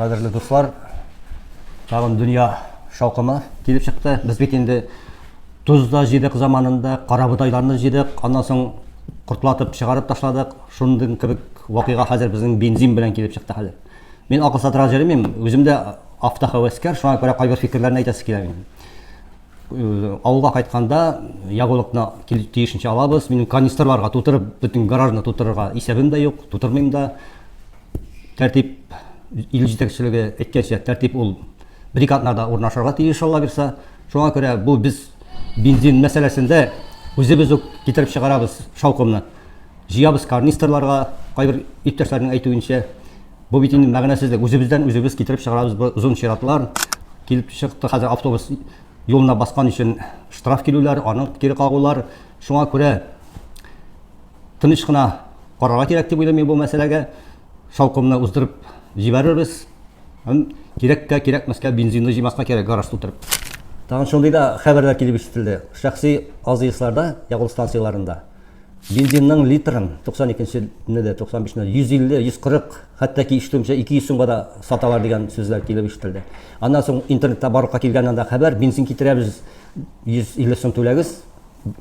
Кадерлі достар, тағын дүния шауқыма келіп шықты. Біз бетінде тұзда жедік заманында, қарабұдайларны жедік, андан соң құртылатып шығарып ташладық. Шундың кібік уақиға қазір біздің бензин білен келіп шықты қазір. Мен ақыл сатыра жерім, өзімде автохәуескер, шуңа көре қайбір фикірлерін айтасы келемін. Ауылға қайтқанда яғылықны тиешінше алабыз. Менің канистрларға тутырып, бүтін гаражны тутырырға есебім де жоқ, тутырмайым да. Тәртип ил жетекшілігі еткенше тәртип ол бригадаларда орнашырға тиіс алла берсе. Шуңа көре бұл біз бензин мәселесінде өзіміз кетіріп шығарабыз шауқымны. Жиябыз канистрларға, қайбір иптешлердің айтуынша. Бұл бетінің мәғінесіздік өзімізден өзіміз кетіріп шығарабыз. Бұл ұзын ширатылар келіп шықты. Қазір автобус yoluna baskan için штраф келулер, анын кері қағулар. Шуңа көре тыныш қына қарарға керек деп ойлаймын бұл мәселеге. Шауқымны ұздырып жіберербіз. Керек-мәске бензинді жимасқа керек гараж тутырып. Тағын шондайда хабарлар келіп естілді. Шақси азиысларда, яғыл станцияларында бензиннің литрін 92-нде, 95-нде 150, 140, хатта ки иштімше 200 сумға саталар деген сөздер келіп естілді. Андан соң интернетте барлыққа келгеннен хабар, бензин кетіреміз 150 сум төлеңіз,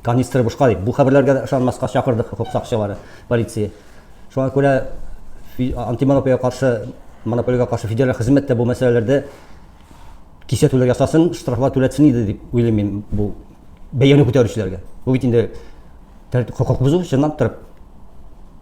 канистр бушқа дейді. Бұл хабарларға ышанмасқа шақырдық құқық сақшылары, полиция. Шуңа көре монополияға қаршы федераль қызметте бұл мәселелерде кесетулер жасасын, штрафлар төлетсін еді деп ойлаймын бұл бәйені көтерушілерге. Бұл бетінде құқық бұзу жинап тұрып